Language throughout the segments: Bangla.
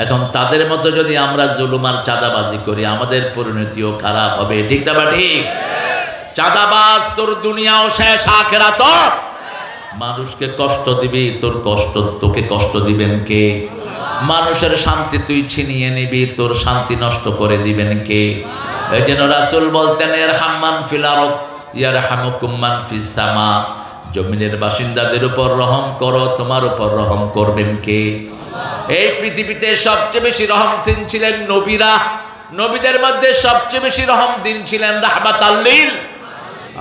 এখন তাদের মতো যদি আমরা জুলুম আর চাঁদাবাজি করি আমাদের পরিণতিও খারাপ হবে। ঠিক না ঠিক? চাঁদাবাজ তোর দুনিয়াও শেষ, আখিরাতও। মানুষকে কষ্ট দিবি, তোকে কষ্ট দিবেন কে? মানুষের শান্তি তুই ছিনিয়ে নিবি, তোর শান্তি নষ্ট করে দিবেন কে? এই জন্য রাসূল বলতেন ইরহামান ফিল আরদ ইয়ারহামুকুম মান ফিস সামা। জমিনের বাসিন্দাদের উপর রহম করো, তোমার উপর রহম করবেন কে? এই পৃথিবীতে সবচেয়ে বেশি রহম দিন ছিলেন নবীরা। নবীদের মধ্যে সবচেয়ে বেশি রহম দিন ছিলেন রাহমাতাল লিল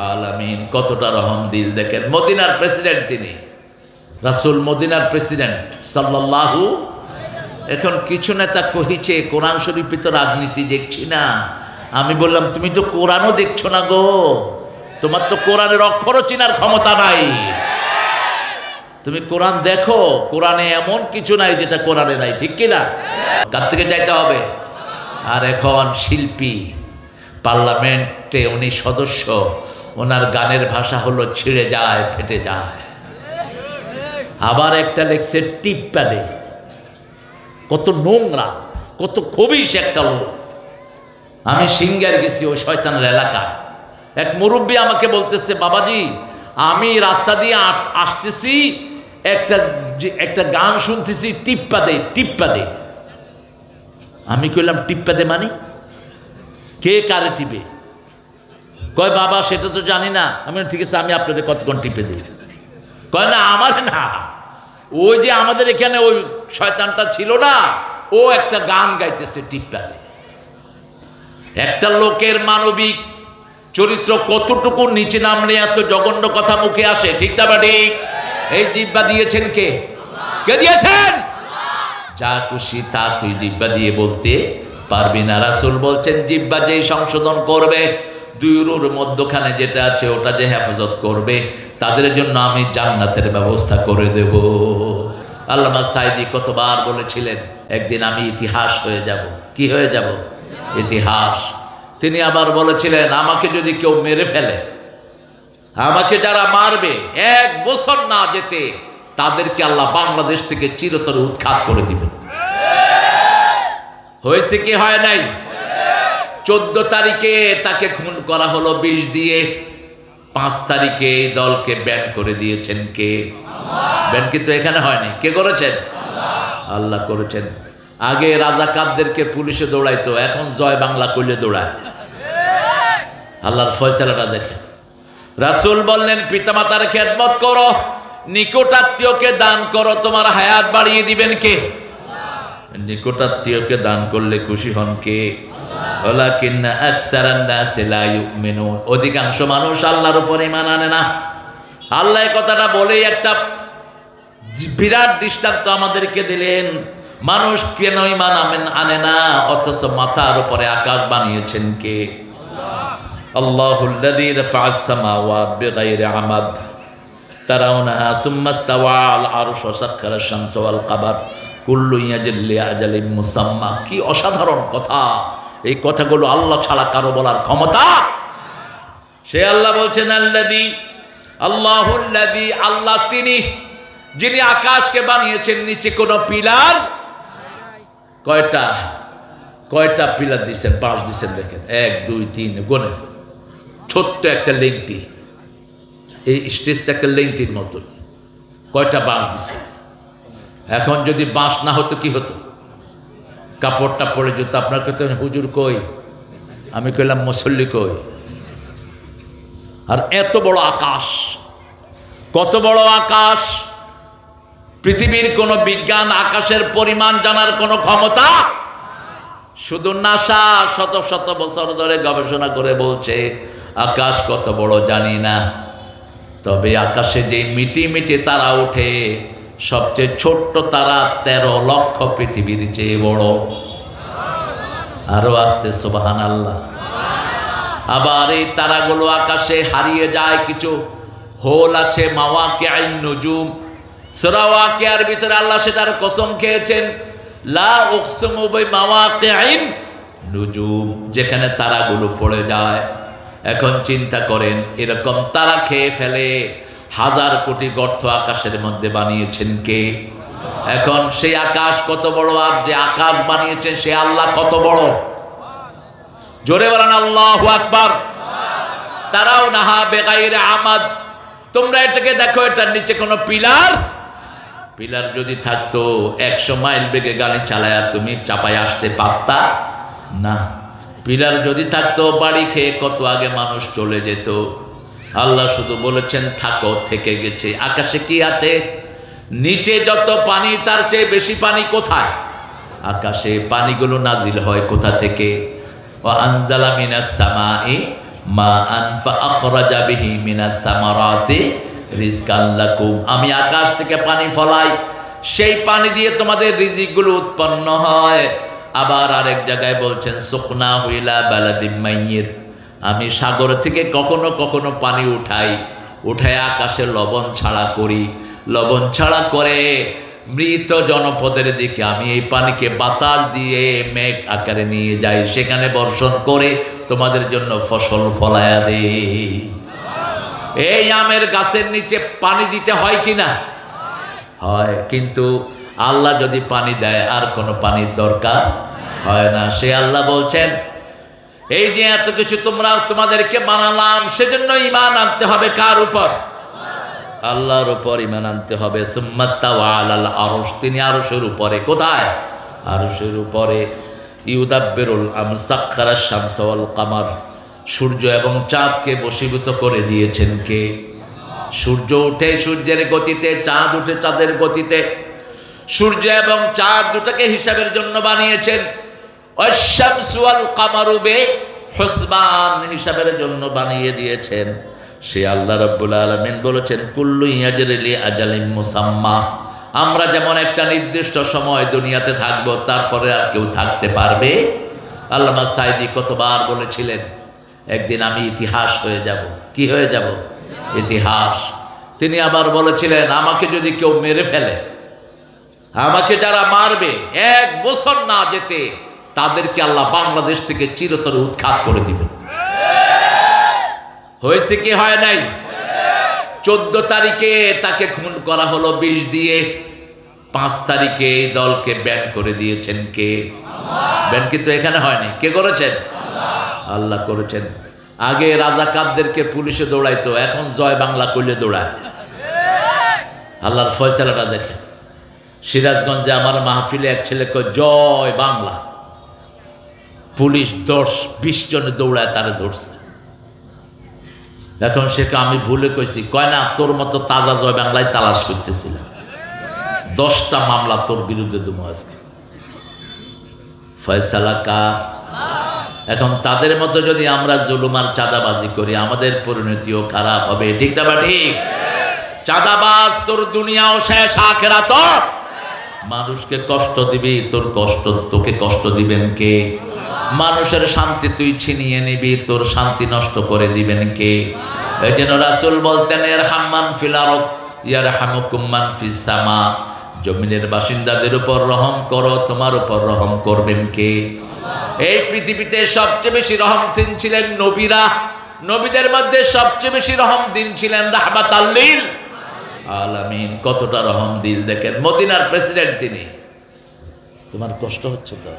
আলামিন। কতটা রহম দিল দেখেন। মদিনার প্রেসিডেন্ট তিনি, রাসূল মদিনার প্রেসিডেন্ট সাল্লাল্লাহু। এখন কিছু নেতা কহিছে কোরআন শরীফে তো রাজনীতি দেখছি না। আমি বললাম তুমি তো কোরআনও দেখছো না গো, তোমার তো কোরআনের অক্ষরও চেনার ক্ষমতা নাই। তুমি কোরআন দেখো, কোরআনে এমন কিছু নাই যেটা কোরআনে নাই। ঠিক কিনা? কার থেকে যাইতে হবে? আর এখন শিল্পী, পার্লামেন্টে উনি সদস্য, ওনার গানের ভাষা হলো ছিঁড়ে যায়, ফেটে যায়। আবার একটা লেখছে টিপ্পা দে। কত নোংরা, কত খবিশ একটা লোক। আমি সিঙ্গার গেছি ওই শয়তানের এলাকায়। এক মুরব্বী আমাকে বলতেছে বাবাজি আমি রাস্তা দিয়ে আসতেছি, একটা গান শুনতেছি টিপ্পা দে টিপ্পা দে। আমি কইলাম টিপ্পা দে মানে কে কারে টিপে? কয় বাবা সেটা তো জানি না। আমি ঠিক আছে আমি আপনাদের কতক্ষণ টিপে দিই। কয় না আমার না, ওই যে আমাদের এখানে ওই শয়তানটা ছিল না, ও একটা গান গাইতেছে টিপ্পা দে। একটা লোকের মানবিক চরিত্র কতটুকু নিচে নামলে এত জঘন্য কথা মুখে আসে। ঠিক না ঠিক? এই জিহ্বা দিয়েছেন কে? কে দিয়েছেন? যা খুশি তা তুই জিহ্বা দিয়ে বলতে পারবি না। রাসূল বলছেন জিহ্বা যেই সংশোধন করবে, দুই রুর মধ্যখানে যেটা আছে ওটা যে হেফাজত করবে, তাদের জন্য আমি জান্নাতের ব্যবস্থা করে দেব। আল্লামা সাঈদী কতবার বলেছিলেন একদিন আমি ইতিহাস হয়ে যাব। কি হয়ে যাব? ইতিহাস। তিনি আবার বলেছিলেন আমাকে যদি কেউ মেরে ফেলে, আমাকে যারা মারবে, 1 বছর না যেতে তাদেরকে আল্লাহ বাংলাদেশ থেকে চিরতরে উৎখাত করে দিবেন। হয়েছে কি হয় নাই? 14 তারিখে তাকে খুন করা হলো বিষ দিয়ে। 5 তারিখে এই দলকে ব্যান করে দিয়েছেন কে? ব্যান কিন্তু এখানে হয়নি। কে করেছেন? আল্লাহ করেছেন। আগে রাজাকারদেরকে পুলিশে দৌড়াইতো, এখন জয় বাংলা করলে দৌড়ায়। আল্লাহর ফয়সালাটা দেখেন। রাসূল বললেন পিতামাতার খেদমত করো, নিকটাত্মীয়কে দান করো, তোমার হায়াত বাড়িয়ে দিবেন কে? নিকটাত্মীয়কে দান করলে খুশি হন কে? ওয়ালাকিন্না আকসারান নাসি লা ইউমিনুন। অধিকাংশ মানুষ আল্লাহর উপর ঈমান আনে না। আল্লাহ এই কথাটা বলেই একটা বিরাট দৃষ্টান্ত আমাদেরকে দিলেন। মানুষ কেন ঈমান আনে না, অথচ মাথার উপরে আকাশ বানিয়েছেন কে? আল্লাহুল্লাযী রাফা'আস সামাওয়াত বিগাইরি আমাদ তারাউনাহা সুম্মা ইসতাওয়া আল আরশ ওয়া সাখখারা আশ-শামসা ওয়াল কামার কুল্লুন ইয়াজরি লিআজালিন মুসাম্মা। কি অসাধারণ কথা! এই কথাগুলো আল্লাহ ছাড়া কারো বলার ক্ষমতা। সে আল্লাহ বলছেন আল্লাহুল্লাযী, আল্লাহ তিনি যিনি আকাশকে বানিয়েছেন, নিচে কোনো পিলার। কয়টা পিলার দিয়েছেন? 5 দিয়েছেন। দেখেন 1 2 3 গোনেন। ছোট্ট একটা লেংটি, এই স্টেজটা একটা লেংটির মতো। কয়টা বাঁশ দিছে? এখন যদি বাঁশ না হতো কি হতো? কাপড়টা পড়ে যেত। আপনার কত হুজুর কই? আমি কইলাম মুসল্লি কই? আর এত বড় আকাশ, কত বড় আকাশ! পৃথিবীর কোন বিজ্ঞান আকাশের পরিমাণ জানার কোনো ক্ষমতা। শুধু নাসা শত শত বছর ধরে গবেষণা করে বলছে আকাশ কত বড় জানি না, তবে আকাশে যে মিটি মিটি তারা ওঠে, সবচেয়ে ছোট্ট তারা 13 লক্ষ পৃথিবীর চেয়ে বড়। আরো আসতে সুবহানাল্লাহ। আবার এই তারাগুলো আকাশে হারিয়ে যায়, কিছু হোল আছে। মাওয়াকিআন নুজুম, সূরা ওয়াকিয়ার ভিতরে আল্লাহ সেটার কসম খেয়েছেন, লা উকসিমু বিমাওয়াকিআন নুজুম, যেখানে তারাগুলো পড়ে যায়। এখন চিন্তা করেন, এরকম তারা খেয়ে ফেলে 1000 কোটি গর্ত আকাশের মধ্যে বানিয়েছেন কে? এখন সেই আকাশ কত বড়, আর যে আকাশ বানিয়েছেন সে আল্লাহ কত বড়। জোরে বলেন আল্লাহু আকবার। তারাও নাহা বেগাইরে আমাদ, তোমরা এটাকে দেখো, এটার নিচে কোনো পিলার যদি থাকতো 100 মাইল বেগে গাড়ি চালায়া তুমি চাপায় আসতে পারতা না। পিলার যদি থাকতো বাড়ি খেয়ে কত আগে মানুষ চলে যেত। আল্লাহ শুধু বলেছেন থাকো, থেকে গেছে। আকাশে কি আছে? নিচে যত পানি তার চেয়ে বেশি পানি কোথায়? আকাশে। পানিগুলো নাজিল হয় কোথা থেকে? ওয়া আনজালা মিনাস সামাই মাআন ফাআখরাজা বিহি মিনাস সামারাতি রিজকান লাকুম। আমি আকাশ থেকে পানি ফলাই, সেই পানি দিয়ে তোমাদের রিজিকগুলো উৎপন্ন হয়। আবার আরেক জায়গায় বলছেন সুকনা হুইলা বালাদিম মাইয়িত, আমি সাগর থেকে কখনো কখনো পানি উঠাই আকাশে লবণ ছাড়া করি। লবণ ছাড়া করে মৃত জনপদের দিকে আমি এই পানিকে বাতাস দিয়ে মেঘ আকারে নিয়ে যাই, সেখানে বর্ষণ করে তোমাদের জন্য ফসল ফলায়া দেই। এই আমের গাছের নিচে পানি দিতে হয় কিনা? হয়। কিন্তু আল্লাহ যদি পানি দেয় আর কোনো পানির দরকার হয় না। সে আল্লাহ বলছেন এই যে এত কিছু তোমাদেরকে বানালাম, সেজন্য ঈমান আনতে হবে কার উপর? আল্লাহর উপর ঈমান আনতে হবে। সুম্মাস্তাওয়া আলাল আরশ, তিনি আরশের উপরে। কোথায়? আরশের উপরে। ইউদাব্বিরুল আমর সাখখারাশ শামসা ওয়াল কামার, সূর্য এবং চাঁদকে বশীভূত করে দিয়েছেন কে? সূর্য উঠে সূর্যের গতিতে, চাঁদ উঠে চাঁদের গতিতে। সূর্য এবং চাঁদ দুটাকে হিসাবের জন্য বানিয়েছেন। ওয়াশ-শামসু ওয়াল কামারু বিহুসবান, হিসাবের জন্য বানিয়ে দিয়েছেন। সে আল্লাহ রাব্বুল আলামিন বলেছেন কুল্লু ইয়াজরি লি আজালিম মুসাম্মা, আমরা যেমন একটা নির্দিষ্ট সময় দুনিয়াতে থাকবো, তারপরে আর কেউ থাকতে পারবে। আল্লামা সাঈদী কতবার বলেছিলেন একদিন আমি ইতিহাস হয়ে যাব। কি হয়ে যাব? ইতিহাস। তিনি আবার বলেছিলেন আমাকে যদি কেউ মেরে ফেলে, আমাকে যারা মারবে 1 বছর না যেতে তাদেরকে আল্লাহ বাংলাদেশ থেকে চিরতরে উৎখাত করে দিবেন। হয়েছে কি হয় নাই? 14 তারিখে তাকে খুন করা হলো বিষ দিয়ে। 5 তারিখে এই দলকে ব্যান করে দিয়েছেন কে? ব্যান কিন্তু এখানে হয়নি। কে করেছেন? আল্লাহ করেছেন। আগে রাজাকারদেরকে পুলিশে দৌড়াইতো, এখন জয় বাংলা করলে দৌড়ায়। আল্লাহর ফয়সালাটা দেখেন। সিরাজগঞ্জে আমার মাহফিলে এক ছেলে কয় জয় বাংলা, পুলিশ 10-20 জনে দৌড়ায় তারে ধরছে। এখন সে আমি ভুলে কইছি, কয় না তোর মতো তাজা জয় বাংলায় তালাশ করতেছিলাম, 10টা মামলা তোর বিরুদ্ধে দেবো আজকে। ফয়সালা কার? এখন তাদের মতো যদি আমরা জুলুমার চাঁদাবাজি করি, আমাদের পরিণতিও খারাপ হবে। ঠিক না বা ঠিক? চাঁদাবাজ তোর দুনিয়াও শেষ, আখিরাতও। মানুষকে কষ্ট দিবি, তোকে কষ্ট দিবেন কে? মানুষের শান্তি তুই ছিনিয়ে নিবি, তোর শান্তি নষ্ট করে দিবেন কে? এই জন্য রাসূল বলতেন ইরহাম মান ফিল আরদ ইয়ারহামুকুম মান ফিস সামা, জমিনের বাসিন্দাদের উপর রহম করো, তোমার উপর রহম করবেন কে? এই পৃথিবীতে সবচেয়ে বেশি রহম দিন ছিলেন নবীরা। নবীদের মধ্যে সবচেয়ে বেশি রহম দিন ছিলেন রাহমাতাল লিল আলামিন। কতটা রহম দিল দেখেন। মদিনার প্রেসিডেন্ট তিনি। তোমার কষ্ট হচ্ছে তো?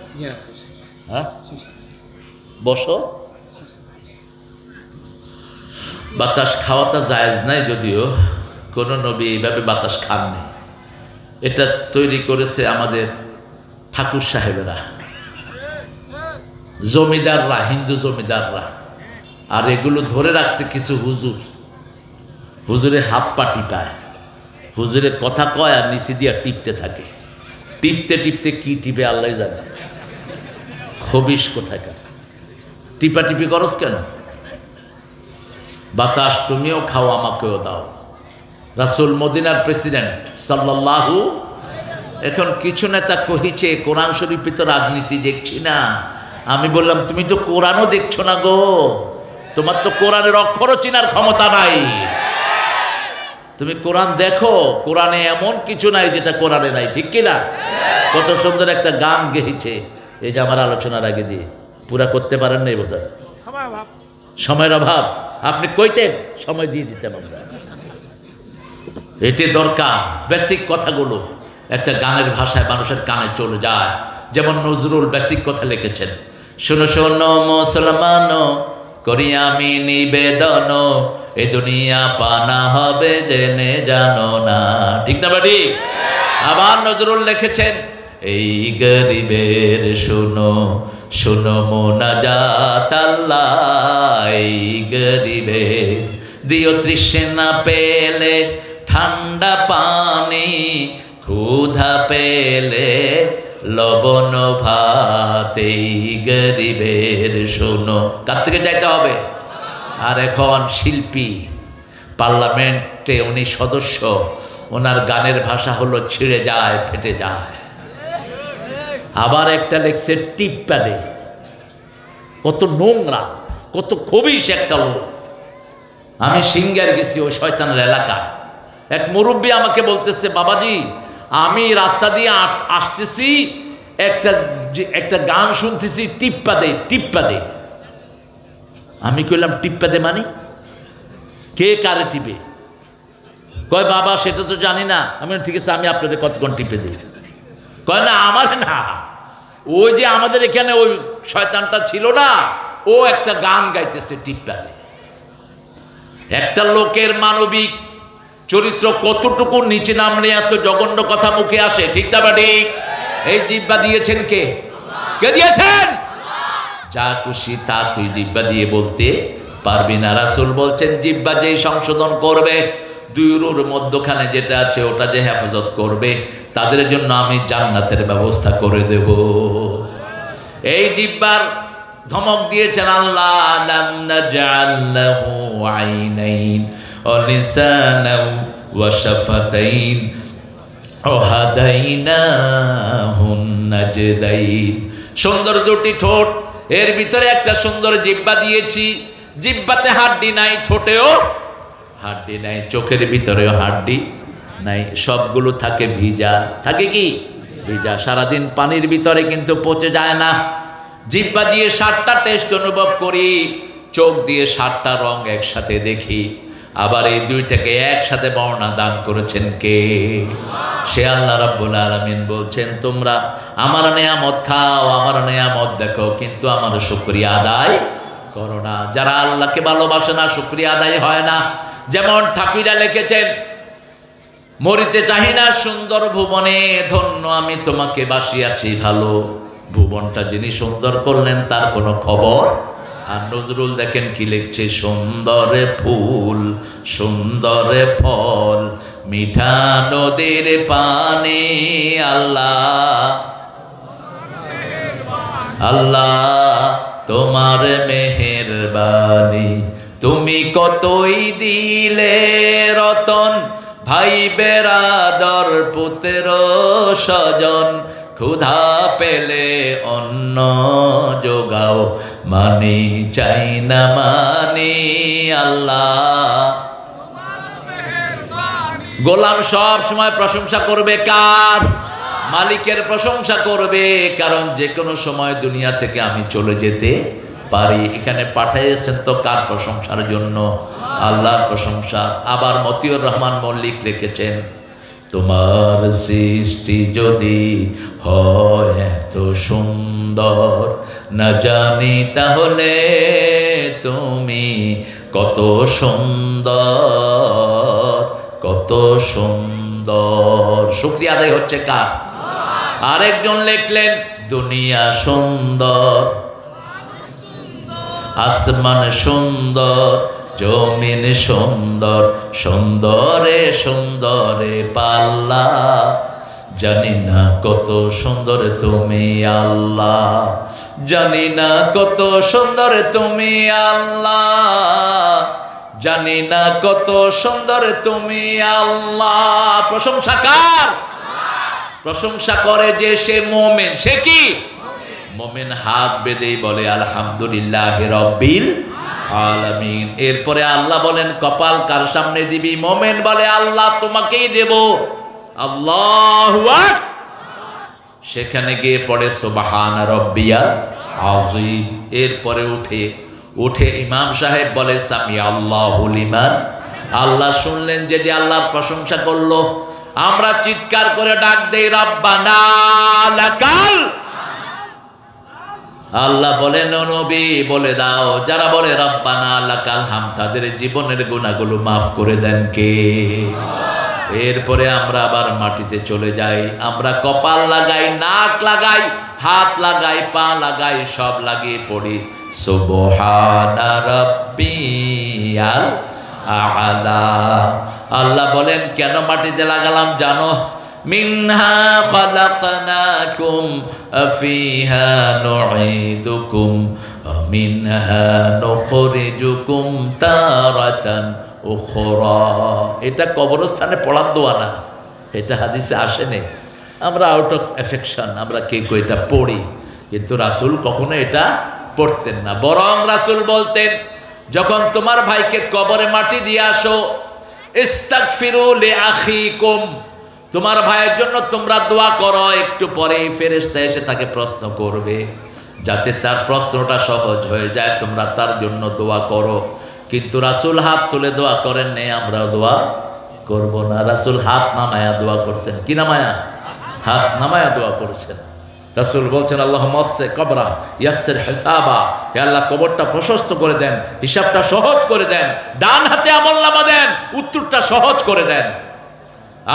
হ্যাঁ, বসো। বাতাস খাওয়াটা জায়েজ নাই, যদিও কোন নবী এইভাবে বাতাস খাননি। এটা তৈরি করেছে আমাদের ঠাকুর সাহেবেরা, জমিদাররা, হিন্দু জমিদাররা। আর এগুলো ধরে রাখছে কিছু হুজুর। হুজুরে হাত পা টিপায়, হুজুরে কথা কয় আর নিচে দিয়া টিপতে থাকে। টিপতে টিপতে কি টিপে আল্লাহ জানে। খবিশ কোথাকার, টিপাটিপি করস কেন? বাতাস তুমিও খাও, আমাকেও দাও। রাসূল মদিনার প্রেসিডেন্ট সাল্লাল্লাহু। এখন কিছু নেতা কহিছে কোরআন শরীফে তো রাজনীতি দেখছি না। আমি বললাম তুমি তো কোরআনও দেখছো না গো, তোমার তো কোরআনের অক্ষরও চেনার ক্ষমতা নাই। তুমি কোরআন দেখো, কোরআনে এমন কিছু নাই যেটা কোরআনে নাই। ঠিক কিনা? কত সুন্দর একটা গান গেয়েছে, এই যে আমার আলোচনার আগে দিয়ে পুরা করতে পারেন নাই বোধহয়, সময়ের অভাব। আপনি কইতেন, সময় দিয়ে দিতেন আমরা। এটি দরকার, বেসিক কথাগুলো। একটা গানের ভাষায় মানুষের কানে চলে যায়। যেমন নজরুল বেসিক কথা লিখেছেন, শোনো শোনো মুসলমান করি আমি নিবেদন, এ দুনিয়া পানা হবে জেনে জানো না। ঠিক না বাড়ি? আবার নজরুল লিখেছেন, এই গরিবের শোনো শোনো মোনাজাত আল্লাহ, এই গরিবের দিও তৃষ্ণা পেলে ঠান্ডা পানি, ক্ষুধা পেলে লবণ ভাত, এই গরিবের শোনো। কার থেকে চাইতে হবে? আর এখন শিল্পী, পার্লামেন্টে উনি সদস্য, ওনার গানের ভাষা হলো ছিঁড়ে যায় ফেটে যায়। আবার একটা লেখছে টিপ্পা দে, কত নোংরা, কত খবিশ একটা লোক। আমি সিঙ্গার গেছি ওই শয়তানের এলাকায়, এক মুরব্বী আমাকে বলতেছে, বাবাজি আমি রাস্তা দিয়ে আসতেছি, একটা গান শুনতেছি, টিপ্পা দে টিপ্পা দে। আমি কইলাম টিপ্পা দে মানে কে কারে টিপে? কয় বাবা সেটা তো জানি না। আমি ঠিক আছে, আমি আপনাদের কতক্ষণ টিপে দিই। কয় না আমার না, ওই যে আমাদের এখানে ওই শয়তানটা ছিল না, ও একটা গান গাইতেছে টিপ্পা দে। একটা লোকের মানবিক চরিত্র কতটুকু নিচে নামলে এত জঘন্য কথা মুখে আসে। ঠিক না ঠিক? এই জিহ্বা দিয়েছেন কে? কে দিয়েছেন? যা খুশি তা তুই জিহ্বা দিয়ে বলতে পারবি না। রাসূল বলছেন, জিহ্বা যেই সংশোধন করবে, দুই রুর মধ্যখানে যেটা আছে ওটা যে হেফাজত করবে, তাদের জন্য আমি জান্নাতের ব্যবস্থা করে দেব। এই জিহ্বার ধমক দিয়েছেন আল্লাহ, লাম নাজআল লাহু আইনাইন ওয়া লিসানান ওয়া শাফাতাইন ওয়া হাদাইনাহুন নাজদাইন। সুন্দর দুটি ঠোঁট, এর ভিতরে একটা সুন্দর জিহ্বা দিয়েছি। জিহ্বাতে হাড্ডি নাই, ঠোঁটেও হাড্ডি নাই, চোখের ভিতরেও হাড্ডি নাই, সবগুলো থাকে ভিজা। থাকে কি? ভিজা। সারাদিন পানির ভিতরে কিন্তু পচে যায় না। জিহ্বা দিয়ে 7টা টেস্ট অনুভব করি, চোখ দিয়ে 7টা রং একসাথে দেখি। আবার এই দুইটাকে একসাথে বর্ণনা দান করেছেন কে? সে আল্লাহ রাব্বুল আলামিন বলছেন, তোমরা আমার নেয়ামত খাও, আমার নেয়ামত দেখো, কিন্তু আমার শুকরিয়া আদায় করো না। যারা আল্লাহকে ভালোবাসে না, শুকরিয়া আদায় হয় না। যেমন ঠাকুরা লিখেছেন, মরিতে চাহি না সুন্দর ভুবনে, ধন্য আমি তোমাকে বাসিয়াছি ভালো। ভুবনটা যিনি সুন্দর করলেন তার কোনো খবর। আর নজরুল দেখেন কি লিখছে, সুন্দরে ফুল সুন্দরে ফল, মিঠা নদীর পানি, আল্লাহ আল্লাহ তোমার মেহেরবানি। তুমি কতই দিলে রতন, ভাই বেরাদর পুত্র স্বজন, ক্ষুধা পেলে অন্ন যোগাও, মানি চাই না মানি, আল্লাহ। গোলাম সব সময় প্রশংসা করবে কার? মালিকের প্রশংসা করবে, কারণ যে কোনো সময় দুনিয়া থেকে আমি চলে যেতে পারি। এখানে পাঠিয়েছেন তো কার প্রশংসার জন্য? আল্লাহর প্রশংসা। আবার মতিউর রহমান মল্লিক লিখেছেন, তোমার সৃষ্টি যদি হয় এত সুন্দর, না জানি তাহলে তুমি কত সুন্দর, কত সুন্দর। শুকরিয়া আদায় হচ্ছে কার? আরেকজন লিখলেন, দুনিয়া সুন্দর, আসমান সুন্দর, জমিন সুন্দর, সুন্দরে সুন্দরে পাল্লা, জানি না কত সুন্দর তুমি আল্লাহ, জানি না কত সুন্দর তুমি আল্লাহ, জানি না কত সুন্দর তুমি আল্লাহ। প্রশংসা কার? প্রশংসা করে যে সে মুমিন। সে কি? মুমিন হাত বেঁধেই বলে আলহামদুলিল্লাহি রাব্বিল আলামিন। এরপরে আল্লাহ বলেন, কপাল কার সামনে দিবি? মুমিন বলে আল্লাহ তোমাকেই দেব। আল্লাহু আকবার। সেখানে গিয়ে পড়ে সুবহান রাব্বিয়াল আযীম। এরপরে উঠে ইমাম সাহেব বলে সামি আল্লাহু লিমান। আল্লাহ শুনলেন যে আল্লাহর প্রশংসা করলো। আমরা চিৎকার করে ডাক দেই রব্বানা লাকাল। আল্লাহ বলেন ও নবী বলে দাও, যারা বলে রব্বানা লাকাল হাম তাদের জীবনের গুনাহগুলো মাফ করে দেন কে? এরপরে আমরা আবার মাটিতে চলে যাই, আমরা কপাল লাগাই, নাক লাগাই, হাত লাগাই, পা লাগাই, সব লাগিয়ে পড়ি সুবহানা রাব্বিয়াল আ'লা। আল্লাহ বলেন কেন মাটিতে লাগালাম জানো? মিনহা খালাকনাকুম ফিহা নুঈদুকুম মিনহা নুখরিজুকুম তারাতান উখরা। এটা কবরস্থানে পড়ার দোয়া না, এটা হাদিসে আসেনি। আমরা আউট অফ এফেকশন আমরা কে এটা পড়ি, কিন্তু রাসূল কখনো এটা পড়তেন না। বরং রাসূল বলতেন, যখন তোমার ভাইকে কবরে মাটি দিয়ে আসো, ইস্তাগফিরু লিআখিকুম, তোমার ভাইয়ের জন্য তোমরা দোয়া করো। একটু পরে ফেরেশতা এসে তাকে প্রশ্ন করবে, যাতে তার প্রশ্নটা সহজ হয়ে যায়, তোমরা তার জন্য দোয়া করো। কিন্তু রাসূল হাত তুলে দোয়া করেন নেই, আমরা দোয়া করব না। রাসূল হাত নামায়া দোয়া করছেন। কি নামায়া? হাত নামায়া দোয়া করছেন। রাসূল বলছেন আল্লাহুম্মা ওয়াসসি কবরা ইয়াসসির হিসাবা, হে আল্লাহ কবরটা প্রশস্ত করে দেন, হিসাবটা সহজ করে দেন, ডান হাতে আমলনামা দেন, উত্তরটা সহজ করে দেন।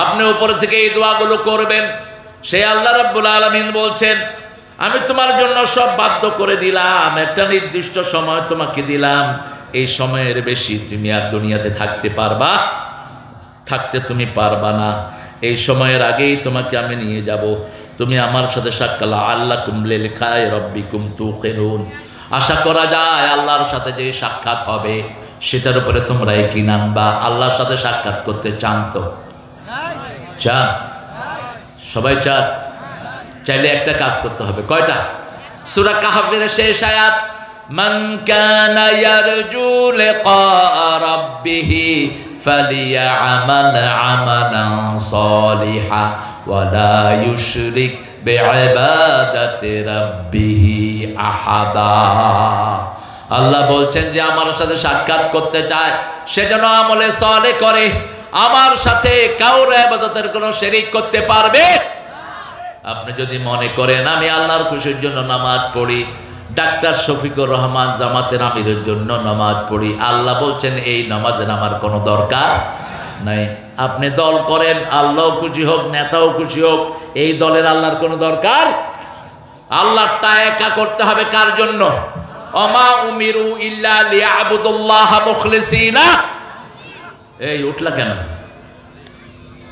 আপনি উপরে থেকে এই দোয়াগুলো করবেন। সে আল্লাহ রাব্বুল আলামিন বলছেন, আমি তোমার জন্য সব বাধ্য করে দিলাম, একটা নির্দিষ্ট সময় তোমাকে দিলাম, এই সময়ের বেশি তুমি আর দুনিয়াতে থাকতে পারবা? থাকতে তুমি পারবা না। এই সময়ের আগেই তোমাকে আমি নিয়ে যাব, তুমি আমার সাথে সাক্ষাৎ আল্লাকুম লিকায়ে রাব্বিকুম তুকিনুন। আশা করা যায় আল্লাহর সাথে যে সাক্ষাৎ হবে সেটার উপরে তোমরা একই নামবা। আল্লাহর সাথে সাক্ষাৎ করতে চান তো? চান? সবাই চান? চাইলে একটা কাজ করতে হবে। কয়টা? সূরা কাহফের শেষ আয়াত, মান কানা ইয়ারজু লিকা রাব্বিহি ফালিয়া'মাল আমালান সালিহা ওয়া লা ইউশরিক বিইবাদাতি রাব্বিহি আহাদা। আল্লাহ বলছেন যে আমার সাথে সাক্ষাৎ করতে চায় সে যেন আমলে সালেহ করে, আমার সাথে কাউরে ইবাদতের কোনো শিরিক করতে পারবে। আপনি যদি মনে করেন আমি আল্লাহর খুশির জন্য নামাজ পড়ি, ডাক্তার শফিকুর রহমান জামাতের আমিরের জন্য নামাজ পড়ি, আল্লাহ বলছেন এই নামাজের আমার কোনো দরকার নাই। আপনি দল করেন, আল্লাহও খুশি হোক, নেতাও খুশি হোক, এই দলের আল্লাহর কোনো দরকার। আল্লাহটা একা করতে হবে কার জন্য? ওমা উমিরু ইল্লা লিয়াবুদুল্লাহ মুখলিসিনা। এই উঠলা কেন?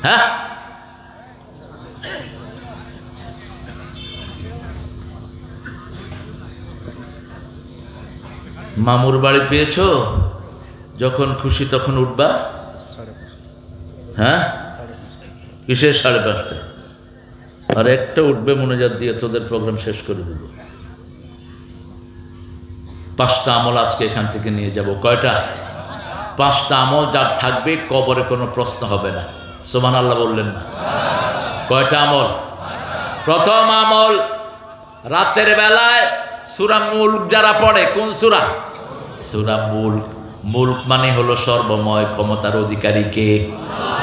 হ্যাঁ, মামুর বাড়ি পেয়েছো, যখন খুশি তখন উঠবা। হ্যাঁ, কিসের 5:30? আর একটা উঠবে মনোজাত দিয়ে, তোদের প্রোগ্রাম শেষ করে দেব। 5টা আমল আজকে এখান থেকে নিয়ে যাব। কয়টা? 5টা আমল যার থাকবে কবরে কোনো প্রশ্ন হবে না। সুবহানাল্লাহ বললেন না? কয়টা আমল? প্রথম আমল, রাতের বেলায় সূরা মুলক যারা পড়ে। কোন সূরা? সূরা মুলক। মুলক মানে হলো সর্বময় ক্ষমতার অধিকারী কে?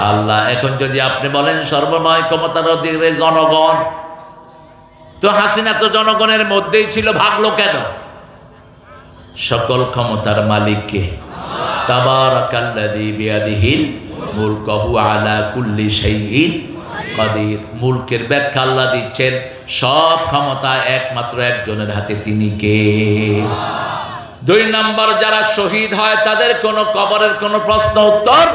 আল্লাহ। এখন যদি আপনি বলেন সর্বময় ক্ষমতার অধিকারী জনগণ, তো হাসিনা তো জনগণের মধ্যেই ছিল, ভাগলো কেন? সকল ক্ষমতার মালিক কে? তাবারাকাল্লাযী বিয়াদিহিল মুলকু ওয়া আলা কুল্লি শাইইন কাদির। মুলকের ব্যাখ্যা আল্লাহ দিচ্ছেন, সব ক্ষমতা একমাত্র একজনের হাতে, তিনি কে? 2 নম্বর, যারা শহীদ হয় তাদের কোনো কবরের কোনো প্রশ্ন উত্তর।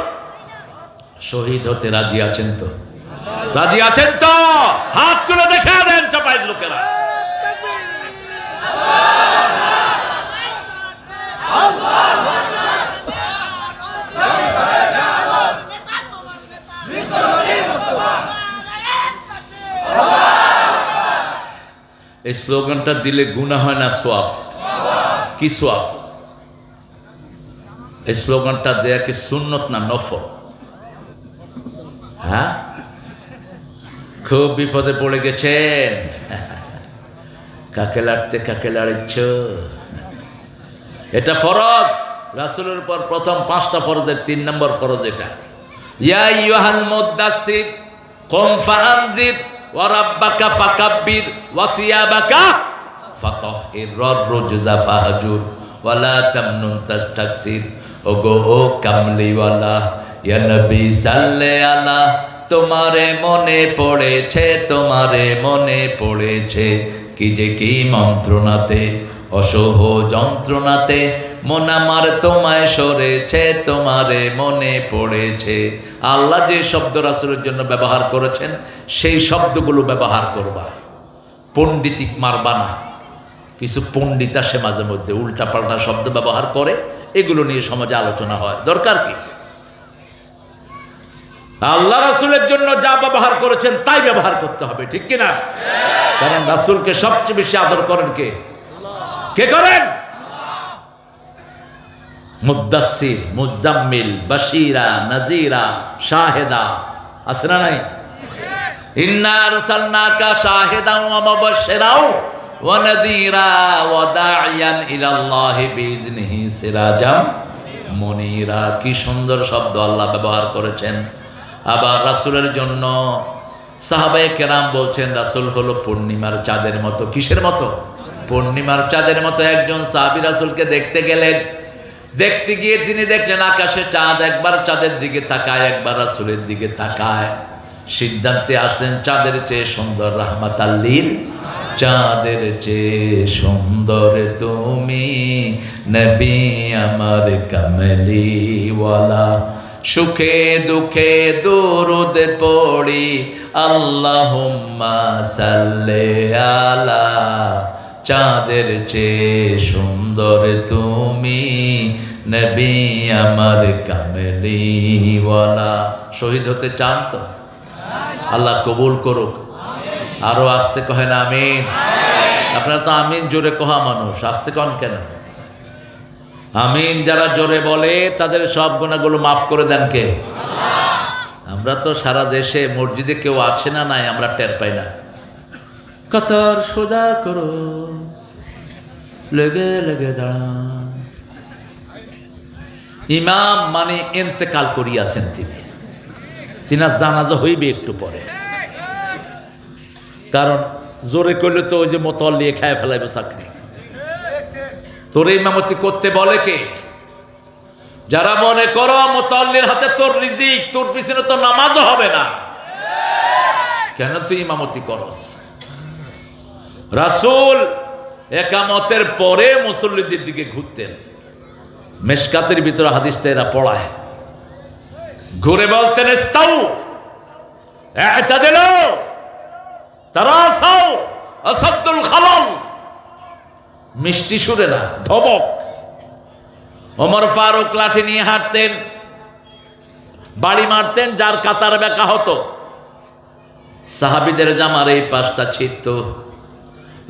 শহীদ হতে রাজি আছেন তো? রাজি আছেন তো? হাত তুলে দেখা দেন চাপাইয়ের লোকেরা। এই স্লোগানটা দিলে গুনাহ হয় না সওয়াব? কি সওয়াব? এই স্লোগানটা দেয়া কি সুন্নত না নফল? হ্যাঁ, খুব বিপদে পড়ে গেছেন। কাকে লাড়তে কাকে লাড়িচ্ছ? এটা ফরজ। রাসূলের উপর প্রথম 5টা ফরজের 3 নম্বর ফরজ এটা। ইয়া আইয়ুহাল মুদ্দাসসির কুম ফাআনজির ওয়া রাব্বাকা ফাকাব্বির ওয়া সিয়াবাকা ফাতাহহির ওয়ার রুজজা ফাহজুর ওয়া লা তামনুন তাস্তাকসির। ওগো ও কামলিওয়ালা, ইয়া নবী সাল্লে আলা, তোমারে মনে পড়েছে, তোমারে মনে পড়েছে, কি যে কি মন্ত্রণাতে, অসহ যন্ত্রণাতে মন আমার তোমায় সরেছে, তোমারে মনে পড়েছে। আল্লাহ যে শব্দ রাসূলের জন্য ব্যবহার করেছেন সেই শব্দগুলো ব্যবহার করবা, পণ্ডিতি মারবা না। কিছু পণ্ডিত আসে মাঝে মধ্যে উল্টাপাল্টা শব্দ ব্যবহার করে, এগুলো নিয়ে সমাজে আলোচনা হয়, দরকার কি? আল্লাহ রাসূলের জন্য যা ব্যবহার করেছেন তাই ব্যবহার করতে হবে, ঠিক কিনা? কারণ রাসূলকে সবচেয়ে বেশি আদর করেন কে? কে করেন? মুদ্দাসসির, মুজাম্মিল, বাশীরা, নাযীরা, শাহিদা, আছে না নাই? ইন্না আরসালনাকা শাহিদান ওয়া মুবাশশিরাও ওয়া নাযীরা ওয়া দাঈয়ান ইলাল্লাহি বিইজনিহি সিরাজাম মুনীরা। কি সুন্দর শব্দ আল্লাহ ব্যবহার করেছেন। আবার রাসূলের জন্য সাহাবায়ে কেরাম বলছেন রাসূল হলো পূর্ণিমার চাঁদের মতো। কিসের মতো? পূর্ণিমার চাঁদের মতো। একজন সাহাবী রাসূলকে দেখতে গেলেন, দেখতে গিয়ে তিনি দেখলেন আকাশে চাঁদ, একবার চাঁদের দিকে তাকায়, একবার রাসূলের দিকে তাকায়। সিদ্ধান্তে আসলেন চাঁদের চেয়ে সুন্দর রাহমাতাল লিল, চাঁদের চেয়ে সুন্দর তুমি নবী আমার কামলিওয়ালা। সুখে দুঃখে দুরুদ পড়ি আল্লাহুম্মা সাল্লি আলা, চাঁদের চেয়ে সুন্দর তুমি নবী আমার কামলিওয়ালা। শহীদ হতে চান তো? আল্লাহ কবুল করুক। আরো আস্তে কহেন আমিন। আপনারা তো আমিন জোরে কহা মানুষ, আস্তে কন কেন? আমিন যারা জোরে বলে তাদের সব গুনাহগুলো মাফ করে দেন কে? আমরা তো সারা দেশে মসজিদে কেউ আছে না নাই আমরা টের পাই না। কাতার সোজা করো, লেগে লেগে দাঁড়ান। ইমাম মানে ইন্তেকাল করিয়াছেন তিনি, তিনার জানাজা হইবে একটু পরে। কারণ জোরে করলে তো ওই যে মোতল্লি খায় ফেলাইবে চাকরি। তোর ইমামতি করতে বলে কে? যারা মনে করো মোতল্লির হাতে তোর রিজিক, তোর পিছনে তো নামাজও হবে না, কেন তুই ইমামতি করস? রাসূল একামতের পরে মুসল্লিদের দিকে ঘুরতেন। মেশকাতের ভিতরে হাদিসটা এরা পড়ায়, ঘুরে বলতেন ইস্তাউ ইতাদিলু তারাসাউ আসাদুল খালাল। মিষ্টি সুরে না, ধমক। ওমর ফারুক লাঠি নিয়ে হাঁটতেন, বাড়ি মারতেন যার কাতার বেঁকা হতো। সাহাবীদের জামার এই পাশটা ছিটত,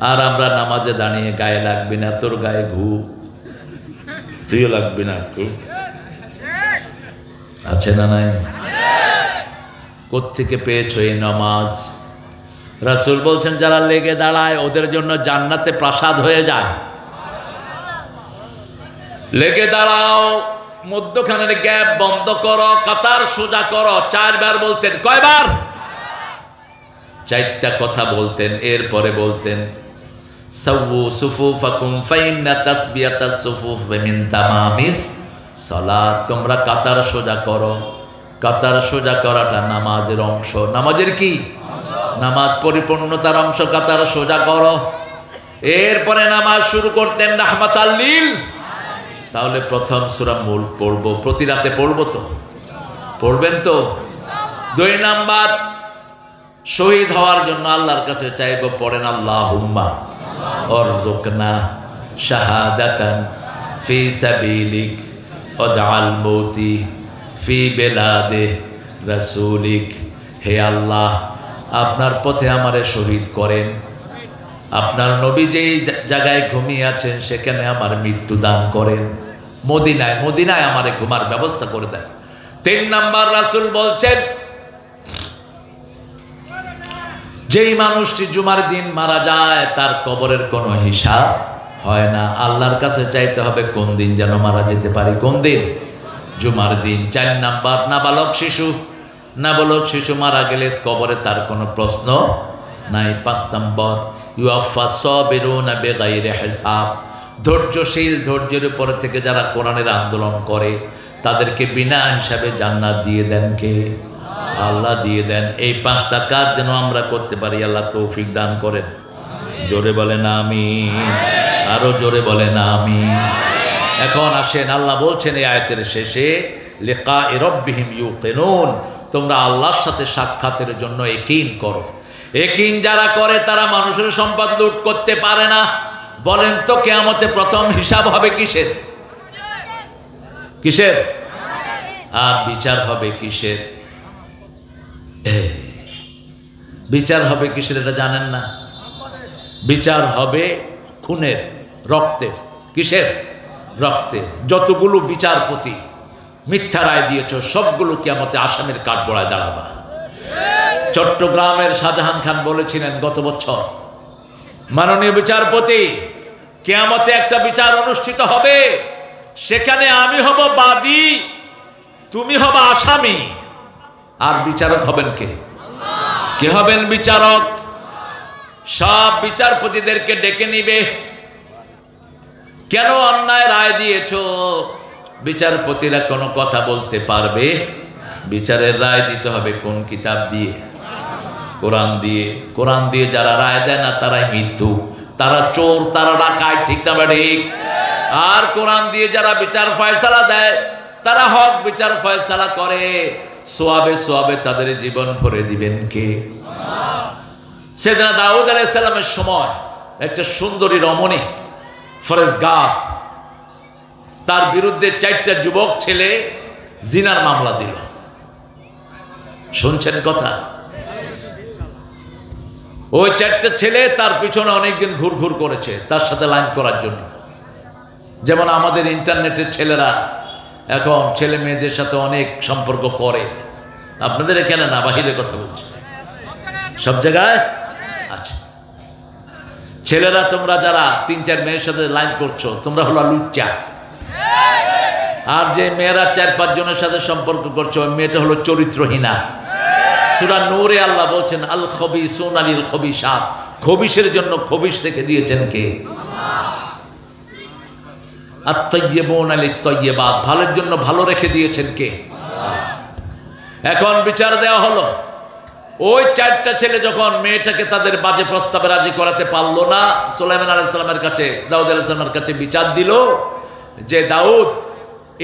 আর আমরা নামাজে দাঁড়িয়ে গায়ে লাগবি না, তোর গায়ে ঘু, তুইও লাগবি না। আছে না নাই? কোত্থেকে পেয়েছো এই নামাজ? রাসূল বলছেন যারা লেগে দাঁড়ায় ওদের জন্য জান্নাতে প্রাসাদ হয়ে যায়। লেগে দাঁড়াও, মধ্যখানের গ্যাপ বন্ধ করো, কাতার সোজা করো। 4 বার বলতেন। কয়বার? 4টা কথা বলতেন। এরপরে বলতেন সাওয়ু সুফুফাকুম ফাইন্না তাসবিয়াতাস সুফুফ মিন তামামিস সালাত। তোমরা কাতার সোজা করো। কাতার সোজা করাটা নামাজের অংশ। নামাজের কি? নামাজ পরিপূর্ণতার অংশ। কাতার সোজা করো। এরপরে নামাজ শুরু করতেন রাহমাতাল লিল। তাহলে প্রথম সূরা মূল পড়বো, প্রতি রাতে পড়বো তো? পড়বেন তো? 2 নাম্বার, শহীদ হওয়ার জন্য আল্লাহর কাছে চাইবো, পড়েন আল্লাহুম্মা অরযুকনা শাহাদাতান ফি সাবিলিক ওয়াজআল মৌতি ফি বেলাদে রাসূলিক। হে আল্লাহ, আপনার পথে আমারে শহীদ করেন। আপনার নবী যেই জায়গায় ঘুমিয়ে আছেন সেখানে আমার মৃত্যু দান করেন। মদিনায়, মদিনায় আমারে ঘুমার ব্যবস্থা করে দেন। 3 নাম্বার, রাসূল বলছেন যেই মানুষটি জুমার দিন মারা যায় তার কবরের কোনো হিসাব হয় না। আল্লাহর কাছে চাইতে হবে কোন দিন যেন মারা যেতে পারি। কোন দিন? জুমার দিন। 4 নাম্বার, নাবালক শিশু নাবালক শিশু মারা গেলে কবরে তার কোনো প্রশ্ন নাই। 5 নম্বর, ইউয়াফা সাবিরুনা বিগাইরি হিসাব, ধৈর্যশীল, ধৈর্যের উপর থেকে যারা কোরআনের আন্দোলন করে তাদেরকে বিনা হিসাবে জান্নাত দিয়ে দেন কে? আল্লাহ দিয়ে দেন। এই 5টা কাজ যেন আমরা করতে পারি, আল্লাহ তৌফিক দান করেন। জোরে বলেন আমিন, আরো জোরে বলেন আমিন। এখন আসেন, আল্লাহ বলছেন এই আয়াতের শেষে, লিকাই রাব্বিহিম ইউকিনুন, তোমরা আল্লাহর সাথে সাক্ষাতের জন্য ইয়াকিন করো। ইয়াকিন যারা করে তারা মানুষের সম্পদ লুট করতে পারে না। বলেন তো কিয়ামতে প্রথম হিসাব হবে কিসের? কিসের? আর বিচার হবে কিসের? বিচার হবে কিসের এটা জানেন না? বিচার হবে খুনের, রক্তের। কিসের? রক্তের। যতগুলো বিচারপতি মিথ্যা রায় দিয়েছ সবগুলো কিয়ামতে আসামির কাঠগড়ায় দাঁড়াবা। চট্টগ্রামের শাহজাহান খান বলেছিলেন গত বছর, মাননীয় বিচারপতি, কিয়ামতে একটা বিচার অনুষ্ঠিত হবে, সেখানে আমি হব বাদী, তুমি হবা আসামি, আর বিচারক হবেন কে? কে হবেন বিচারক? সব বিচারপতিদেরকে ডেকে নিবে, কেন অন্যায় রায় দিয়েছো? বিচারপতিরা কোনো কথা বলতে পারবে? বিচারের রায় দিতে হবে কোন কিতাব দিয়ে? কোরআন দিয়ে। কোরআন দিয়ে যারা রায় দেয় না তারাই মৃত্যু, তারা চোর, তারা ডাকায়, ঠিক না ঠিক? আর কোরআন দিয়ে যারা বিচার ফয়সালা দেয় তারা হক বিচার ফয়সালা করে, সোয়াবে সোয়াবে তাদের জীবন ভরে দিবেন কে? সেদিনা দাউদ আলাইহিস সালামের সময় একটা সুন্দরী রমণী ফরেজগার, তার বিরুদ্ধে 4টা যুবক ছেলে জিনার মামলা দিল। শুনছেন কথা? ওই 4টা ছেলে তার পিছনে অনেকদিন ঘুরঘুর করেছে তার সাথে লাইন করার জন্য। যেমন আমাদের ইন্টারনেটের ছেলেরা এখন ছেলে মেয়েদের সাথে অনেক সম্পর্ক করে, আপনাদের এখানে না, বাহিরে কথা বলছে, সব জায়গায় আছে। ছেলেরা তোমরা যারা 3-4 মেয়ের সাথে লাইন করছো তোমরা হলো লুচ্চা, আর যে মেয়েরা 4-5 জনের সাথে সম্পর্ক করছো ওই মেয়েটা হলো চরিত্রহীনা। সূরা নূরে আল্লাহ বলছেন, আল খবিসুনা লিল খবিসাত, খবিসের জন্য খবিস রেখে দিয়েছেন কে? আত তাইয়্যিবুনা লিত তাইয়্যিবাত, ভালোর জন্য ভালো রেখে দিয়েছেন কে? এখন বিচার দেওয়া হলো। ওই 4টা ছেলে যখন মেয়েটাকে তাদের বাজে প্রস্তাবে রাজি করাতে পারলো না, সুলাইমান আলাইহিস সালামের কাছে, দাউদ আলাইহিস সালামের কাছে বিচার দিল যে দাউদ,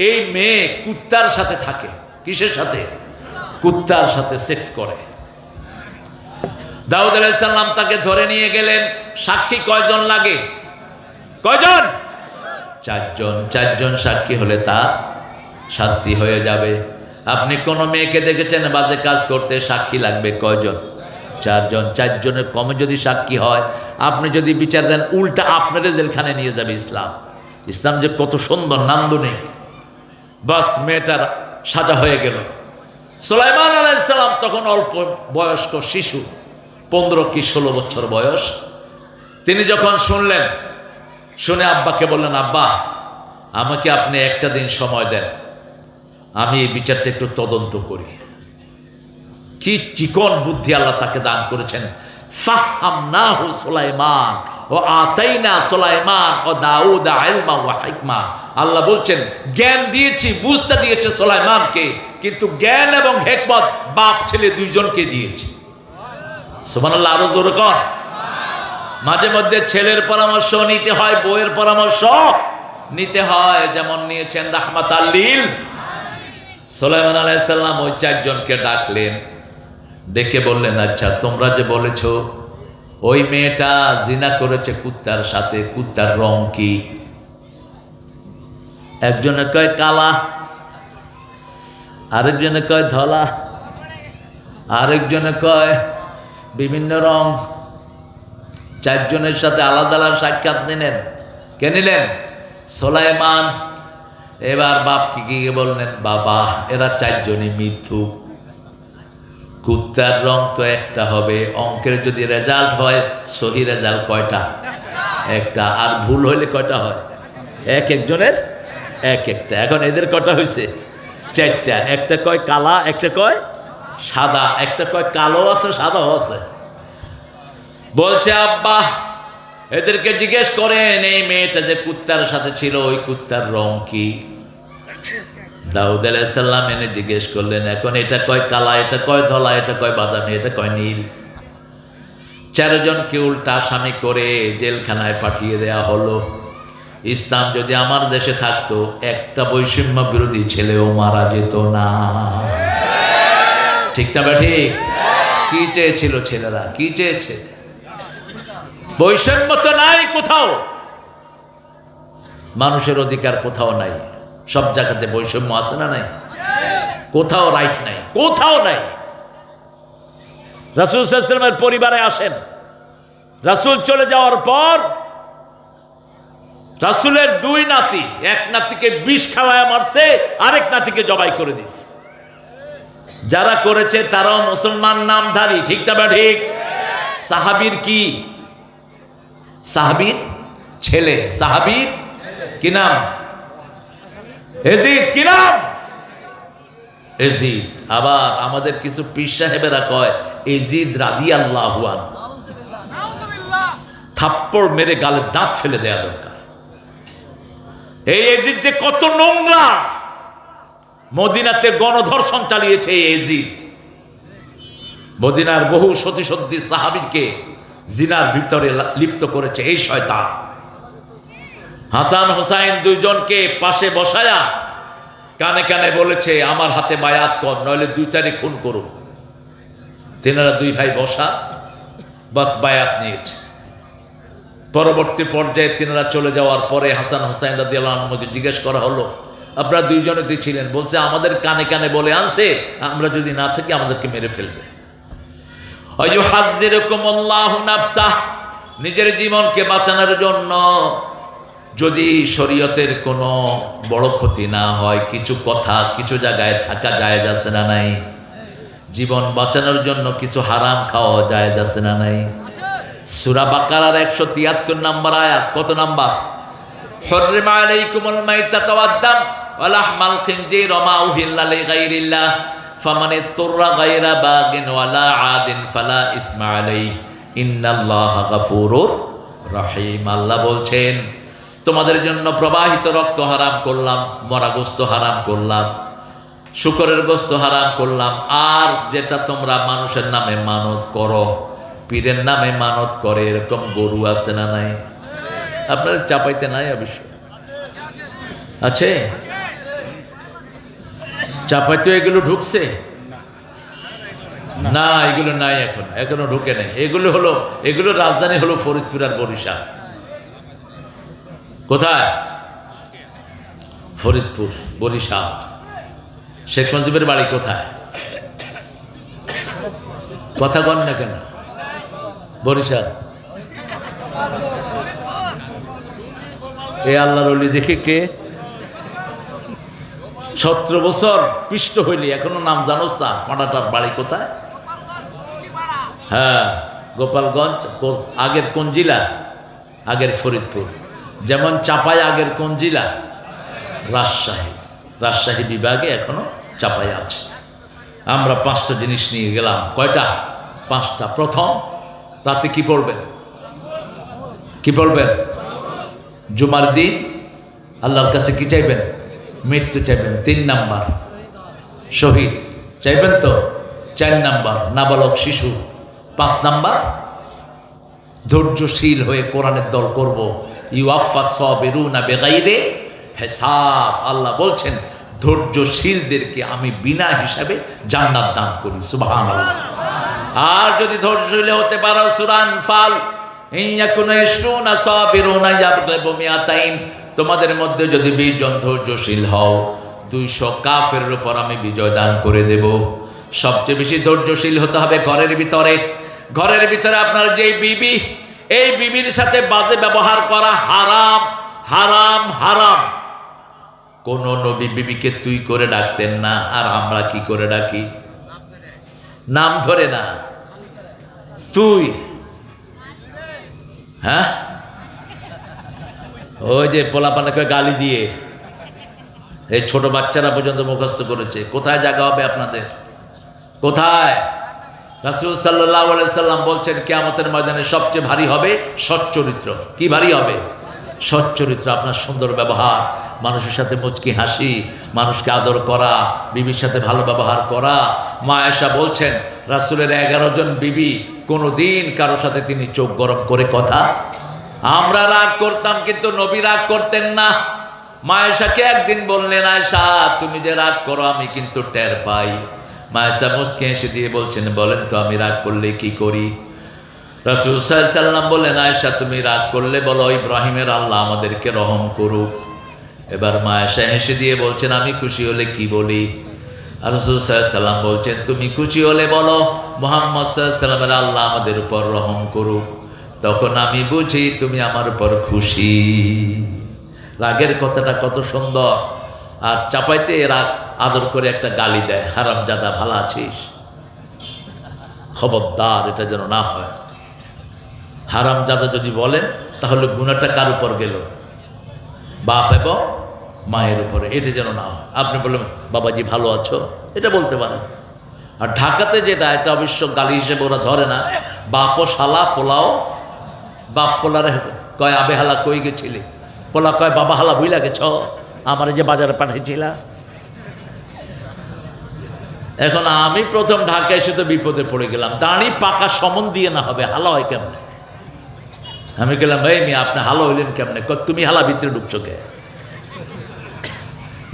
এই মেয়ে কুত্তার সাথে থাকে। কিসের সাথে? কুত্তার সাথে সেক্স করে। দাউদ আলাইহিস সালাম তাকে ধরে নিয়ে গেলেন। সাক্ষী কয়জন লাগে? কয়জন? 4জন। 4জন সাক্ষী হলে তার শাস্তি হয়ে যাবে। আপনি কোন মেয়েকে দেখেছেন বাজে কাজ করতে, সাক্ষী লাগবে কয়জন? 4জন। 4 জনের কমে যদি সাক্ষী হয়, আপনি যদি বিচার দেন, উল্টা আপনাদের জেলখানে নিয়ে যাবে ইসলাম। ইসলাম যে কত সুন্দর, নান্দনিক। বাস মেয়েটার সাজা হয়ে গেল। সুলাইমান আলাইহিস সালাম তখন অল্প বয়স্ক শিশু, 15 কি 16 বছর বয়স। তিনি যখন শুনলেন, শুনে আব্বাকে বললেন, আব্বা আমাকে আপনি একটা দিন সময় দেন, আমি এই বিচারটা একটু তদন্ত করি। কি চিকন বুদ্ধি আল্লাহ তাকে দান করেছেন। ফাহামনাহু সুলাইমান ও আতাইনা সুলাইমান ও দাউদ ইলমা ওয়া হিকমা। আল্লাহ বলছেন জ্ঞান দিয়েছি, বুঝতে দিয়েছে সুলাইমানকে, কিন্তু জ্ঞান এবং হিকমত বাপ ছেলে দুইজনকে দিয়েছি। সুবহানাল্লাহ, আরো জোরে কর। মাঝে মধ্যে ছেলের পরামর্শ নিতে হয়, বউয়ের পরামর্শ নিতে হয়, যেমন নিয়েছেন রাহমাতাল লিল। সুলাইমান আলাইহিস সালাম ওই 4 জনকে ডাকলেন, ডেকে বললেন, আচ্ছা তোমরা যে বলেছ ওই মেয়েটা জিনা করেছে কুত্তার সাথে, কুত্তার রং কি? একজনে কয় কালা, আরেকজনে কয় ধলা, আরেকজনে কয় বিভিন্ন রং। 4 জনের সাথে আলাদা আলাদা সাক্ষাৎ নিলেন। কে নিলেন? সুলাইমান। এবার বাপকে গিয়ে বললেন, বাবা এরা 4 জনই মিথ্যুক, কুত্তার রং তো একটা হবে, অঙ্কের যদি রেজাল্ট হয় সহি রেজাল্ট কয়টা? একটা, আর ভুল হইলে কয়টা হয়? এক একজনের এক একটা। এখন এদের কটা হয়েছে? 4টা। একটা কয় কালা, একটা কয় সাদা, একটা কয় কালো আছে, সাদাও আছে। বলছে আব্বা এদেরকে জিজ্ঞেস করেন এই মেয়েটা যে কুত্তার সাথে ছিল ওই কুত্তার রং কি? দাউদ আলাইহিস সালাম এনে জিজ্ঞেস করলেন, এখন এটা কয় কালা, এটা কয় ধলা, এটা কয় বাদামি, এটা কয় নীল। 4 জনকে উল্টা আসামি করে জেলখানায় পাঠিয়ে দেয়া হলো। ইসলাম যদি আমার দেশে থাকতো একটা বৈষম্য বিরোধী ছেলেও মারা যেত না। ঠিক না ঠিক? কি চেয়েছিল ছেলেরা, কি চেয়েছে? বৈষম্য তো নাই কোথাও, মানুষের অধিকার কোথাও নাই। সব জায়গাতে বৈষম্য আছে না নাই? কোথাও রাইট নাই, কোথাও নাই। রাসূল সাল্লাল্লাহু আলাইহি ওয়াসাল্লামের পরিবারে আসেন, রাসূল চলে যাওয়ার পর রাসূলের 2 নাতি, এক নাতিকে বিষ খাওয়ায় মারছে, আরেক নাতিকে জবাই করে দিয়েছে। যারা করেছে তারাও মুসলমান নামধারী। ঠিক না ঠিক? সাহাবীর কি? সাহাবীর ছেলে, সাহাবীর কি নাম? এজিদ। কি নাম? এজিদ। আবার আমাদের কিছু পীর সাহেবেরা কয় এজিদ রাদিয়াল্লাহু আনহু। থাপ্পড় মেরে গালে দাঁত ফেলে দেয়া দরকার। এই এজিদ যে কত নোংরা! মদিনাতে গণধর্ষণ চালিয়েছে এই এজিদ। মদিনার বহু সতী সত্যি সাহাবীকে জিনার ভিতরে লিপ্ত করেছে এই শয়তান। হাসান হুসাইন 2 জনকে পাশে বসায়া কানে কানে বলেছে আমার হাতে বায়াত কর, নইলে 2 তারিখ খুন করুন। তিনারা 2 ভাই বসা, বাস বায়াত নিয়েছে। পরবর্তী পর্যায়ে তিনারা চলে যাওয়ার পরে হাসান হুসাইন রাদিয়াল্লাহু আনহুকে জিজ্ঞেস করা হলো আপনারা 2 জনেই ছিলেন? বলছে আমাদের কানে কানে বলে আনছে আমরা যদি না থাকি আমাদেরকে মেরে ফেলবে। আইয়ুহাযযিরুকুমুল্লাহু নাফসাহ, নিজের জীবনকে বাঁচানোর জন্য যদি শরীয়তের কোনো বড় ক্ষতি না হয়, কিছু কথা কিছু জায়গায় থাকা জায়েজ আছে না নাই? জীবন বাঁচানোর জন্য কিছু হারাম খাওয়া জায়েজ আছে না নাই? সূরা বাকারার 173 নম্বর আয়াত। কত নাম্বার? হুররিমা আলাইকুমুল মাইতাতু ওয়াদ-দাম ওয়া লাহমাল খিনজির ওয়া মা উহিল্লা লিগাইরিল্লাহ ফামান ইত্তুররা গায়রা বাগিন ওয়ালা আদিন ফালা ইসমা আলাইহি ইন্নাল্লাহা গাফুরুর রহিম। আল্লাহ বলছেন তোমাদের জন্য প্রবাহিত রক্ত হারাম করলাম, মরা গোশত হারাম করলাম, শুকরের গোশত হারাম করলাম। আর যেটা তোমরা মানুষের নামে মানত করো, পীরের নামে মানত করে, এরকম গরু আছে না নাই? আপনাদের চাপাইতে নাই অবশ্য আছে? চাপাইতে এগুলো ঢুকছে না? এগুলো নাই, এখনো ঢুকে নাই। এগুলো রাজধানী হলো ফরিদপুর আর বরিশাল। কোথায়? ফরিদপুর, বরিশাল। শেখ মুজিবের বাড়ি কোথায়? কথা কন না কেন? বরিশাল। এ আল্লাহর ওলি দেখে কে 17 বছর পিষ্ট হইলি এখনো নাম জানোস না? ফাটাটার বাড়ি কোথায়? হ্যাঁ, গোপালগঞ্জ। আগের কোন জেলা? আগের ফরিদপুর। যেমন চাপাই আগের কোন জেলা? রাজশাহী। রাজশাহী বিভাগে এখনো চাপাই আছে। আমরা 5টা জিনিস নিয়ে গেলাম। কয়টা? 5টা। প্রথম, রাতে কি পড়বেন? কি পড়বেন? জুমার দিন আল্লাহর কাছে কি চাইবেন? মৃত্যু চাইবেন। 3 নাম্বার শহীদ চাইবেন তো? 4 নাম্বার নাবালক শিশু। 5 নাম্বার ধৈর্যশীল হয়ে কোরআনের দল করব। ইউআফফাস সাবিরুনা বিগাইরি হিসাব। আল্লাহ বলছেন ধৈর্যশীলদেরকে আমি বিনা হিসাবে জান্নাত দান করি। সুবহানাল্লাহ। আর যদি ধৈর্যশীল হতে পারো, সূরা আনফাল ইন্নাকুনা ইশরুনা সাবিরুনা ইয়াগলিবু মিয়াতাইন, তোমাদের মধ্যে যদি 20 জন ধৈর্যশীল হও 200 কাফেরের উপর আমি বিজয় দান করে দেব। সবচেয়ে বেশি ধৈর্যশীল হতে হবে ঘরের ভিতরে। ঘরের ভিতরে আপনার যে বিবি, এই বিবির সাথে বাজে ব্যবহার করা হারাম, হারাম, হারাম। কোন নবী বিবিকে তুই করে ডাকতেন না, আর আমরা কি করে ডাকি? নাম ধরে না, তুই। হ্যাঁ, ওই যে পোলাপানাকে গালি দিয়ে এই ছোট বাচ্চারা পর্যন্ত মুখস্থ করেছে। কোথায় জায়গা হবে আপনাদের? কোথায়? রাসূল সাল্লাল্লাহু আলাইহি সাল্লাম বলছেন কিয়ামতের ময়দানে সবচেয়ে ভারী হবে সচ্চরিত্র। কি ভারী হবে? সচ্চরিত্র। আপনার সুন্দর ব্যবহার, মানুষের সাথে মুচকি হাসি, মানুষকে আদর করা, বিবির সাথে ভালো ব্যবহার করা। মা আয়েশা বলছেন রাসূলের 11 জন বিবি, কোনোদিন কারো সাথে তিনি চোখ গরম করে কথা। আমরা রাগ করতাম কিন্তু নবী রাগ করতেন না। মা আয়েশাকে একদিন বললেন, আয়েশা তুমি যে রাগ করো আমি কিন্তু টের পাই। মা আয়েশা মুচকি হেসে দিয়ে বলছেন, বলেন তো আমি রাগ করলে কি করি? রাসূল সাল্লাল্লাহু আলাইহি সাল্লাম বললেন, আয়েশা তুমি রাগ করলে বলো ইব্রাহিমের আল্লাহ আমাদেরকে রহম করুক। এবার মা আয়েশা হেসে দিয়ে বলছেন, আমি খুশি হলে কি বলি? আর রাসূল সাল্লাল্লাহু আলাইহি সাল্লাম বলছেন, তুমি খুশি হলে বলো মুহাম্মদ সাল্লাল্লাহু আলাইহি সাল্লামের আল্লাহ আমাদের উপর রহম করুক। তখন আমি বুঝি তুমি আমার উপর খুশি। রাগের কথাটা কত সুন্দর। আর চাপাইতে রাগ আদর করে একটা গালি দেয়, হারামজাদা ভালো আছিস? খবরদার এটা যেন না হয়। হারামজাদা যদি বলেন তাহলে গুনাহটা কার উপর গেল? বাপ এবং মায়ের উপরে। এটা যেন না হয়। আপনি বললেন বাবাজি ভালো আছো, এটা বলতে পারেন। আর ঢাকাতে যেটা, এটা অবশ্য গালি হিসেবে ওরা ধরে না। বাপও শালা পোলাও, বাপ পোলারে কয় আবে হালা কই গেছিলি, পোলা কয় বাবা হালা ভুইলা গেছ, আমার যে বাজারে পাঠাইছিলা। এখন আমি প্রথম ঢাকা এসে তো বিপদে পড়ে গেলাম। দাঁড়ি পাকা সমন দিয়ে না হবে, হালা হয় কেমনে? আমি গেলাম, ভাই মেয়ে আপনি হালা হইলেন কেমনে? তুমি হালা ভিতরে ঢুকছো কে?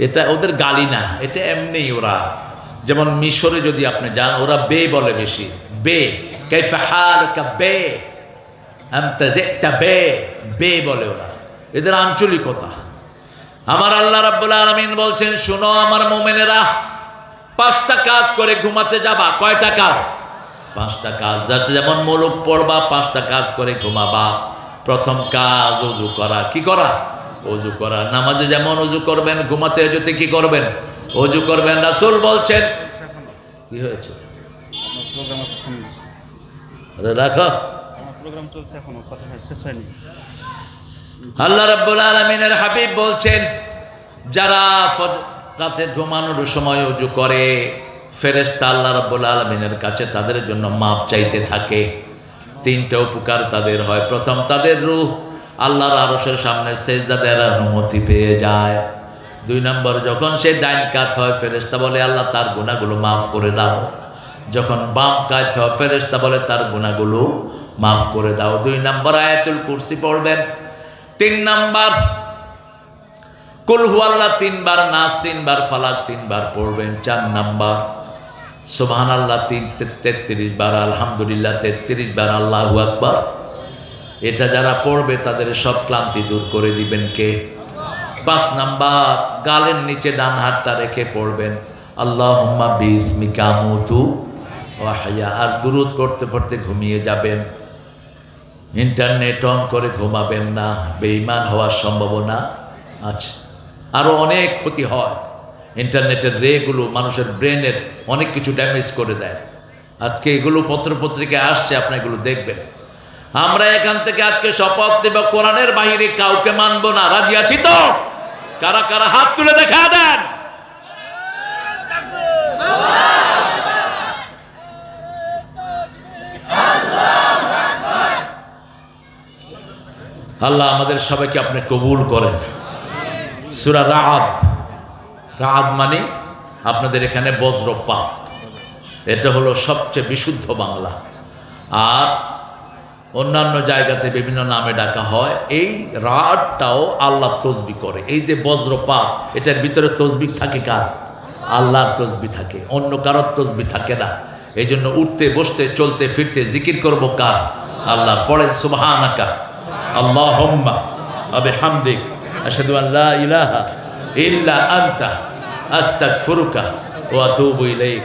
এটা ওদের গালি না, এটা এমনি। ওরা যেমন মিশরে যদি আপনি যান, ওরা বে বলে বেশি। বে কাইফা হালুকা বে, আনতা জিতা বে, বে বলে ওরা। এদের আঞ্চলিকতা। আমার আল্লাহ রাব্বুল আলামিন বলছেন, শুনো আমার মুমিনেরা, 5টা কাজ করে ঘুমাতে যাবা। কয়টা কাজ? 5টা কাজ। যাচ্ছে যেমন মুলুক পড়বা, 5টা কাজ করে ঘুমাবা। প্রথম কাজ ওযু করা। কি করা? ওযু করা। নামাজে যেমন ওযু করবেন, ঘুমাতে যেতে কি করবেন? ওযু করবেন। রাসূল বলছেন, কি হয়েছে? রাখো, প্রোগ্রাম চলছে এখনো, কথা শেষ হয়নি। আল্লাহ রাব্বুল আলামিনের হাবিব বলছেন, যারা রাতে ঘুমানোর সময় ওযু করে, ফেরেশতা আল্লাহ রাব্বুল আলামিনের কাছে তাদের জন্য মাপ চাইতে থাকে। 3টা উপকার তাদের হয়। প্রথম, তাদের রূহ আল্লাহর আরশের সামনে সেজদা দেওয়ার অনুমতি পেয়ে যায়। 2 নম্বর, যখন সে ডাইন কাত হয় ফেরেশতা বলে আল্লাহ তার গুনাহগুলো মাফ করে দাও। যখন বাম কাত হয় ফেরেশতা বলে তার গুনাহগুলো মাফ করে দাও। 2 নম্বর, আয়াতুল কুরসি পড়বেন। 3 নম্বর, কুল হুয়াল্লাহ 3 বার, নাস 3 বার, ফালাক 3 বার পড়বেন। 4 নম্বর, সুবহানাল্লাহ 33 বার, আলহামদুলিল্লাহ 33 বার, আল্লাহু আকবার। এটা যারা পড়বে তাদের সব ক্লান্তি দূর করে দিবেন কে? 5 নম্বর, গালের নিচে ডান হাতটা রেখে পড়বেন আল্লাহুম্মা বিসমিকা আমুতু ওয়া আহয়া। আর দুরূদ পড়তে পড়তে ঘুমিয়ে যাবেন। ইন্টারনেট অন করে ঘুমাবেন না, বেঈমান হওয়ার সম্ভাবনা আছে। আরও অনেক ক্ষতি হয়। ইন্টারনেটের রেগুলো মানুষের ব্রেনের অনেক কিছু ড্যামেজ করে দেয়। আজকে এগুলো পত্রপত্রিকায় আসছে, আপনি এগুলো দেখবেন। আমরা এখান থেকে আজকে শপথ দেব, কোরআনের বাহিরে কাউকে মানব না। রাজি আছি তো? কারা কারা হাত তুলে দেখা দেন। আল্লাহ আমাদের সবাইকে আপনি কবুল করেন। সূরা রাআদ, রাআদ মানে আপনাদের এখানে বজ্রপাত। এটা হলো সবচেয়ে বিশুদ্ধ বাংলা। আর অন্যান্য জায়গাতে বিভিন্ন নামে ডাকা হয়। এই রাতটাও আল্লাহ তসবিহ করে। এই যে বজ্রপাত, এটার ভিতরে তসবিহ থাকে কার? আল্লাহর তসবিহ থাকে, অন্য কারোর তসবিহ থাকে না। এই জন্য উঠতে বসতে চলতে ফিরতে জিকির করব কার? আল্লাহ। পড়েন সুবহানাকা আল্লাহুম্মা ওয়া বিহামদিক আশহাদু আন লা ইলাহা ইল্লা আনতা আস্তাগফিরুকা ওয়া আতুবু ইলাইক।